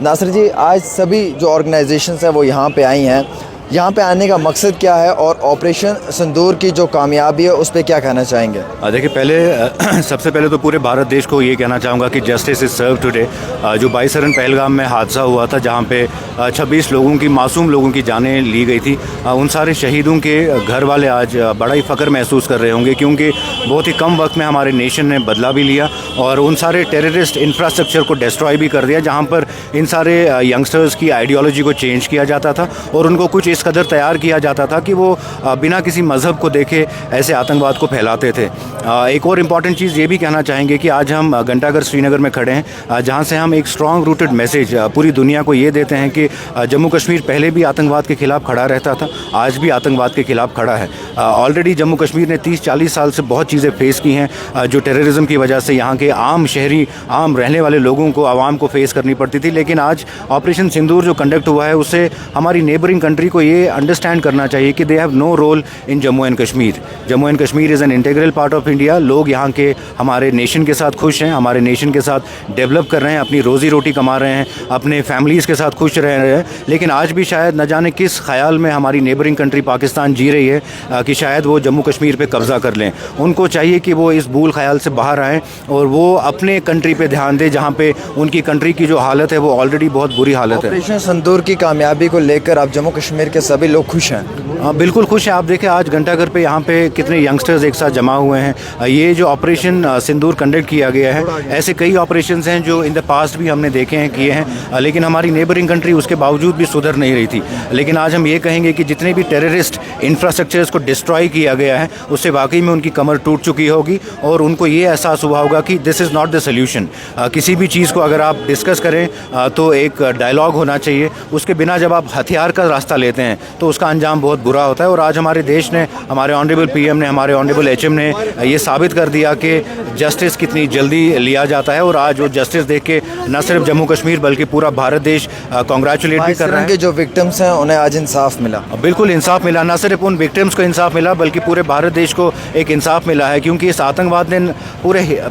नासिर जी, आज सभी जो ऑर्गेनाइजेशंस हैं वो यहाँ पे आई हैं, यहाँ पे आने का मकसद क्या है और ऑपरेशन सिंदूर की जो कामयाबी है उस पर क्या कहना चाहेंगे? देखिए, सबसे पहले तो पूरे भारत देश को ये कहना चाहूँगा कि जस्टिस इज सर्व टुडे। जो 22 रन पहलगाम में हादसा हुआ था, जहाँ पे 26 लोगों की, मासूम लोगों की जानें ली गई थी, उन सारे शहीदों के घर वाले आज बड़ा ही फ़ख्र महसूस कर रहे होंगे, क्योंकि बहुत ही कम वक्त में हमारे नेशन ने बदला भी लिया और उन सारे टेररिस्ट इंफ्रास्ट्रक्चर को डिस्ट्रॉय भी कर दिया, जहाँ पर इन सारे यंगस्टर्स की आइडियोलॉजी को चेंज किया जाता था और उनको कुछ इस कदर तैयार किया जाता था कि वो बिना किसी मज़हब को देखे ऐसे आतंकवाद को फैलाते थे। एक और इम्पॉर्टेंट चीज़ ये भी कहना चाहेंगे कि आज हम घंटाघर श्रीनगर में खड़े हैं, जहाँ से हम एक स्ट्रॉन्ग रूटेड मैसेज पूरी दुनिया को ये देते हैं कि जम्मू कश्मीर पहले भी आतंकवाद के ख़िलाफ़ खड़ा रहता था, आज भी आतंकवाद के ख़िलाफ़ खड़ा है। ऑलरेडी जम्मू कश्मीर ने 30-40 साल से बहुत चीज़ें फेस की हैं, जो टेररिज्म की वजह से यहाँ के आम शहरी, आम रहने वाले लोगों को, आवाम को फेस करनी पड़ती थी। लेकिन आज ऑपरेशन सिंदूर जो कंडक्ट हुआ है, उससे हमारी नेबरिंग कंट्री को ये अंडरस्टैंड करना चाहिए कि they have no role in Jammu and Kashmir. Jammu and Kashmir is an integral part of India. लोग यहाँ के हमारे नेशन के साथ खुश हैं, हमारे नेशन के साथ डेवलप कर रहे हैं, अपनी रोज़ी रोटी कमा रहे हैं, अपने फैमिलीज़ के साथ खुश रह रहे हैं। लेकिन आज भी शायद न जाने किस ख्याल में हमारी नेबरिंग कंट्री पाकिस्तान जी रही है कि शायद वो जम्मू कश्मीर पे कब्ज़ा कर लें। उनको चाहिए कि वो इस भूल ख्याल से बाहर आएँ और वो अपने कंट्री पे ध्यान दें, जहाँ पे उनकी कंट्री की जो हालत है वो ऑलरेडी बहुत बुरी हालत है। ऑपरेशन सिंदूर की कामयाबी को लेकर अब जम्मू कश्मीर के सभी लोग खुश हैं? बिल्कुल खुश हैं। आप देखें आज घंटाघर पे यहाँ पे कितने यंगस्टर्स एक साथ जमा हुए हैं। ये जो ऑपरेशन सिंदूर कंडक्ट किया गया है, ऐसे कई ऑपरेशंस हैं जो इन द पास्ट भी हमने देखे हैं, किए हैं, लेकिन हमारी नेबरिंग कंट्री उसके बावजूद भी सुधर नहीं रही थी। लेकिन आज हम ये कहेंगे कि जितने भी टेररिस्ट इंफ्रास्ट्रक्चर्स को डिस्ट्रॉय किया गया है, उससे वाकई में उनकी कमर टूट चुकी होगी और उनको ये एहसास हुआ होगा कि this is not the solution. किसी भी चीज़ को अगर आप डिस्कस करें तो एक डायलॉग होना चाहिए, उसके बिना जब आप हथियार का रास्ता लेते हैं तो उसका अंजाम बहुत बुरा होता है। और आज हमारे देश ने, हमारे ऑनरेबल पीएम ने, हमारे ऑनरेबल एचएम ने ये साबित कर दिया कि जस्टिस कितनी जल्दी लिया जाता है और आज वो जस्टिस देख के न सिर्फ जम्मू कश्मीर बल्कि पूरा भारत देश कॉन्ग्रेचुलेट भी कर रहा है। जो विक्टिम्स हैं उन्हें आज इंसाफ मिला। बिल्कुल इंसाफ मिला, न सिर्फ उन विक्टिम्स को इंसाफ मिला बल्कि पूरे भारत देश को एक इंसाफ मिला है, क्योंकि इस आतंकवाद ने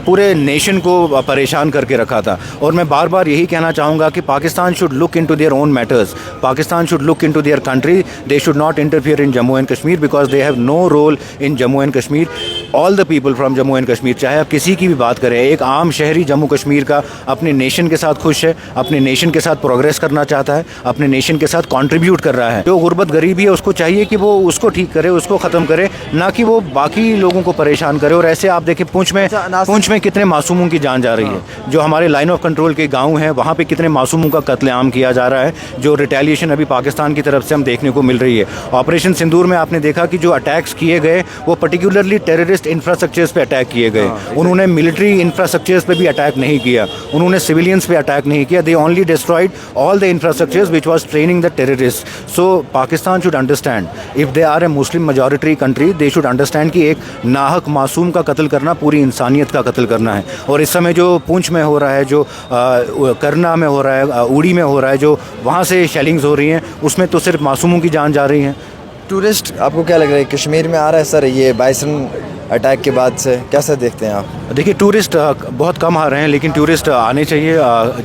पूरे नेशन को परेशान करके रखा था। और मैं बार बार यही कहना चाहूँगा कि Pakistan should look into their own matters, Pakistan should look into their country, they should not interfere in Jammu and Kashmir because they have no role in Jammu and Kashmir. All the people from Jammu and Kashmir, चाहे आप किसी की भी बात करें, एक आम शहरी जम्मू कश्मीर का अपने नेशन के साथ खुश है, अपने नेशन के साथ प्रोग्रेस करना चाहता है, अपने नेशन के साथ कंट्रीब्यूट कर रहा है। जो गुर्बत गरीबी है उसको चाहिए कि वो उसको ठीक करे, उसको ख़त्म करे, ना कि वो बाकी लोगों को परेशान करे। और ऐसे आप देखें पूंछ में कितने मासूमों की जान जा रही है। जो हमारे लाइन ऑफ कंट्रोल के गाँव हैं वहाँ पर कितने मासूमों का कत्लेआम किया जा रहा है, जो रिटेलिएशन अभी पाकिस्तान की तरफ से हम देखने को मिल रही है। ऑपरेशन सिंदूर में आपने देखा कि जो अटैक्स किए गए वो पर्टिकुलरली टेररिस्ट इंफ्रास्ट्रक्चर्स पे अटैक किए गए। उन्होंने मिलिट्री इंफ्रास्ट्रक्चर्स पे भी अटैक नहीं किया, उन्होंने सिविलियंस पे अटैक नहीं किया। They only destroyed all the infrastructures which was training the terrorist. So Pakistan should understand, if they are a Muslim majority country, they should understand कि एक नाहक मासूम का कत्ल करना पूरी इंसानियत का कत्ल करना है। और इस समय जो पूंछ में हो रहा है, जो करना में हो रहा है, उड़ी में हो रहा है, जो वहाँ से शेलिंग्स हो रही हैं, उसमें तो सिर्फ मासूमों की जान जा रही है। टूरिस्ट आपको क्या लग रहा है कश्मीर में आ रहा है सर? ये 22 रन अटैक के बाद से कैसे देखते हैं आप? देखिए, टूरिस्ट बहुत कम आ रहे हैं, लेकिन टूरिस्ट आने चाहिए।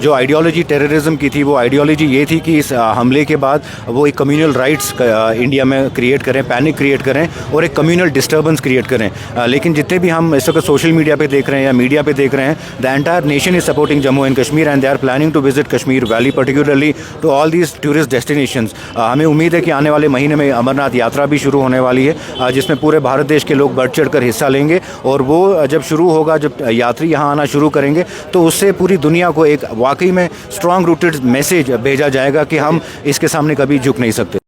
जो आइडियोलॉजी टेररिज्म की थी, वो आइडियोलॉजी ये थी कि इस हमले के बाद वो एक कम्युनल राइट्स इंडिया में क्रिएट करें, पैनिक क्रिएट करें और एक कम्युनल डिस्टर्बेंस क्रिएट करें। लेकिन जितने भी हम इस वक्त सोशल मीडिया पे देख रहे हैं या मीडिया पे देख रहे हैं, the entire nation is supporting Jammu and Kashmir and they are planning to visit Kashmir valley, particularly to all these tourist destinations. हमें उम्मीद है कि आने वाले महीने में अमरनाथ यात्रा भी शुरू होने वाली है, जिसमें पूरे भारत देश के लोग बढ़ चढ़ कर हिस्सा लेंगे। और वो जब शुरू होगा, जब यात्री यहाँ आना शुरू करेंगे, तो उससे पूरी दुनिया को एक वाकई में स्ट्रॉन्ग रूटेड मैसेज भेजा जाएगा कि हम इसके सामने कभी झुक नहीं सकते।